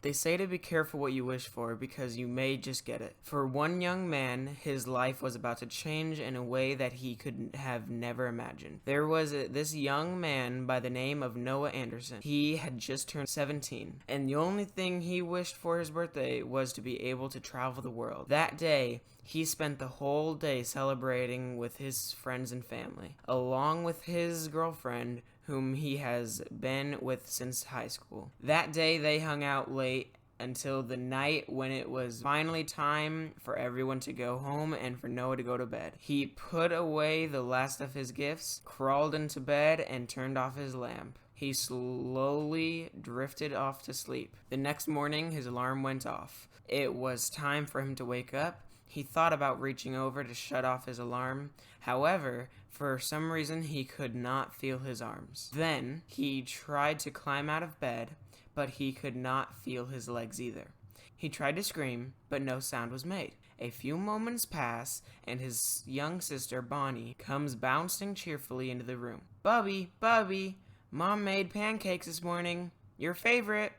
They say to be careful what you wish for because you may just get it. For one young man, his life was about to change in a way that he could have never imagined. There was this young man by the name of Noah Anderson. He had just turned 17, and the only thing he wished for his birthday was to be able to travel the world. That day, he spent the whole day celebrating with his friends and family, along with his girlfriend, whom he has been with since high school. That day, they hung out late until the night when it was finally time for everyone to go home and for Noah to go to bed. He put away the last of his gifts, crawled into bed, and turned off his lamp. He slowly drifted off to sleep. The next morning, his alarm went off. It was time for him to wake up. He thought about reaching over to shut off his alarm. However, for some reason, he could not feel his arms. Then, he tried to climb out of bed, but he could not feel his legs either. He tried to scream, but no sound was made. A few moments pass, and his young sister, Bonnie, comes bouncing cheerfully into the room. Bubby, Mom made pancakes this morning. Your favorite,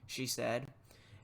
she said.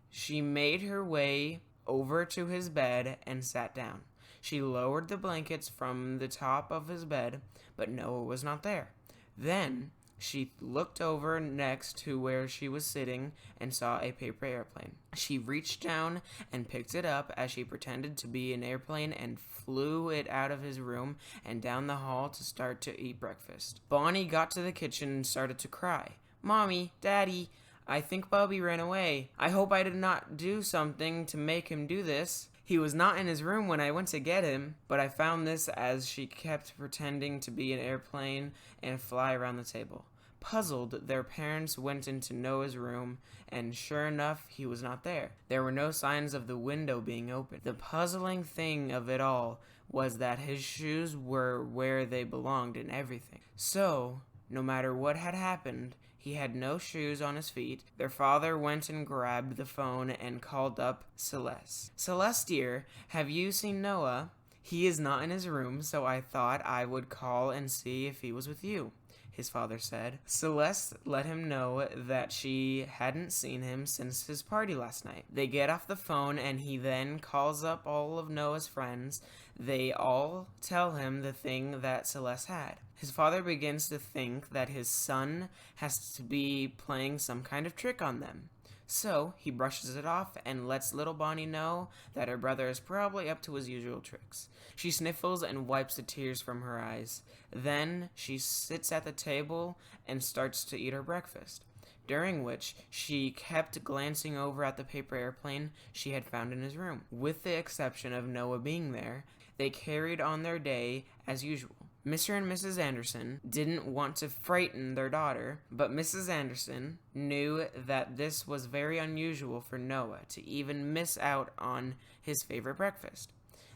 She made her way over to his bed and sat down. She lowered the blankets from the top of his bed, but Noah was not there. Then she looked over next to where she was sitting and saw a paper airplane. She reached down and picked it up as she pretended to be an airplane and flew it out of his room and down the hall to start to eat breakfast. Bonnie got to the kitchen and started to cry. Mommy, Daddy, I think Bubby ran away. I hope I did not do something to make him do this. He was not in his room when I went to get him, but I found this as she kept pretending to be an airplane and fly around the table. Puzzled, their parents went into Noah's room, and sure enough, he was not there. There were no signs of the window being opened. The puzzling thing of it all was that his shoes were where they belonged and everything. So, no matter what had happened, he had no shoes on his feet. Their father went and grabbed the phone and called up Celeste. Celeste, dear, have you seen Noah? He is not in his room, so I thought I would call and see if he was with you, his father said. Celeste let him know that she hadn't seen him since his party last night. They get off the phone and he then calls up all of Noah's friends. They all tell him the thing that Celeste had. His father begins to think that his son has to be playing some kind of trick on them. So he brushes it off and lets little Bonnie know that her brother is probably up to his usual tricks. She sniffles and wipes the tears from her eyes. Then she sits at the table and starts to eat her breakfast, during which she kept glancing over at the paper airplane she had found in his room. With the exception of Noah being there, they carried on their day as usual. Mr. and Mrs. Anderson didn't want to frighten their daughter, but Mrs. Anderson knew that this was very unusual for Noah to even miss out on his favorite breakfast.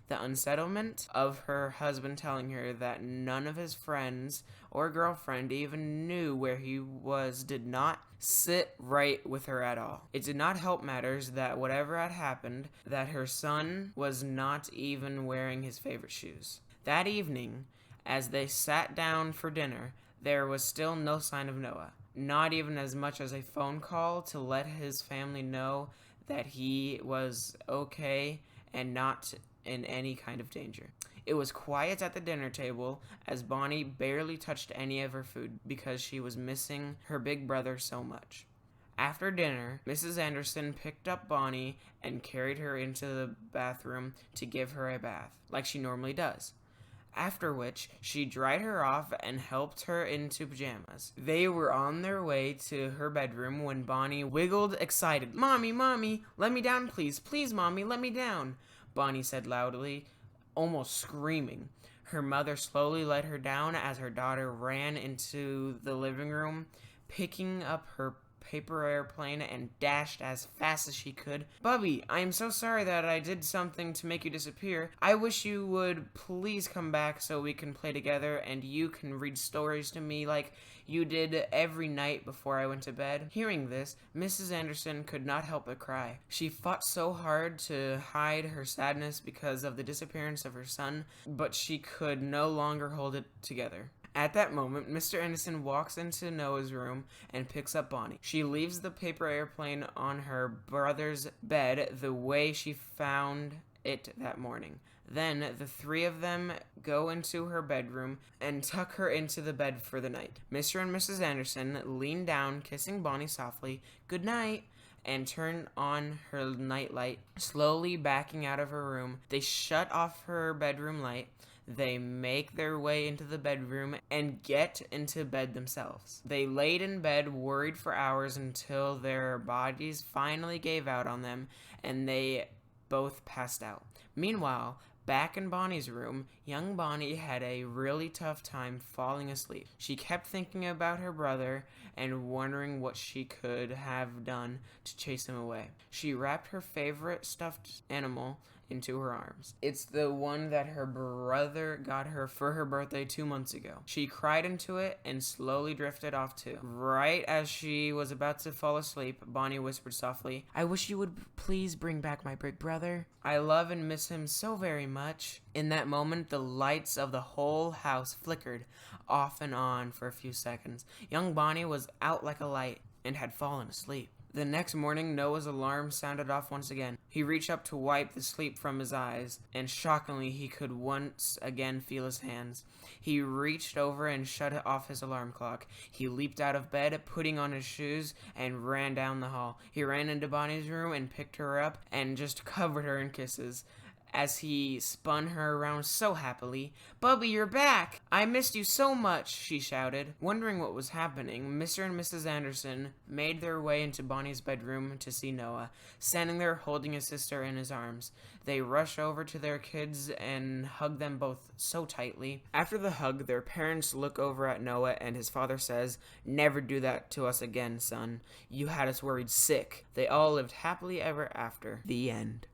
The unsettlement of her husband telling her that none of his friends or girlfriend even knew where he was did not sit right with her at all. It did not help matters that whatever had happened, that her son was not even wearing his favorite shoes. That evening, as they sat down for dinner, there was still no sign of Noah, not even as much as a phone call to let his family know that he was okay and not in any kind of danger. It was quiet at the dinner table as Bonnie barely touched any of her food because she was missing her big brother so much. After dinner, Mrs. Anderson picked up Bonnie and carried her into the bathroom to give her a bath, like she normally does. After which, she dried her off and helped her into pajamas. They were on their way to her bedroom when Bonnie wiggled excited. Mommy, let me down please. Please, Mommy, let me down, Bonnie said loudly, almost screaming. Her mother slowly let her down as her daughter ran into the living room, picking up her paper airplane and dashed as fast as she could. Bubby, I am so sorry that I did something to make you disappear. I wish you would please come back so we can play together and you can read stories to me like you did every night before I went to bed. Hearing this, Mrs. Anderson could not help but cry. She fought so hard to hide her sadness because of the disappearance of her son, but she could no longer hold it together. At that moment, Mr. Anderson walks into Noah's room and picks up Bonnie. She leaves the paper airplane on her brother's bed the way she found it that morning. Then the three of them go into her bedroom and tuck her into the bed for the night. Mr. and Mrs. Anderson lean down, kissing Bonnie softly, "Good night," and turn on her nightlight. Slowly backing out of her room, they shut off her bedroom light. They make their way into the bedroom and get into bed themselves. They laid in bed, worried for hours until their bodies finally gave out on them and they both passed out. Meanwhile, back in Bonnie's room, young Bonnie had a really tough time falling asleep. She kept thinking about her brother and wondering what she could have done to chase him away. She wrapped her favorite stuffed animal into her arms. It's the one that her brother got her for her birthday 2 months ago. She cried into it and slowly drifted off too. Right as she was about to fall asleep, Bonnie whispered softly, "I wish you would please bring back my big brother. I love and miss him so very much." In that moment, the lights of the whole house flickered off and on for a few seconds. Young Bonnie was out like a light and had fallen asleep. The next morning, Noah's alarm sounded off once again. He reached up to wipe the sleep from his eyes, and shockingly, he could once again feel his hands. He reached over and shut off his alarm clock. He leaped out of bed, putting on his shoes, and ran down the hall. He ran into Bonnie's room and picked her up and just covered her in kisses as he spun her around so happily. "Bubby, you're back! I missed you so much," she shouted. Wondering what was happening, Mr. and Mrs. Anderson made their way into Bonnie's bedroom to see Noah, standing there holding his sister in his arms. They rush over to their kids and hug them both so tightly. After the hug, their parents look over at Noah and his father says, "Never do that to us again, son. You had us worried sick." They all lived happily ever after. The end.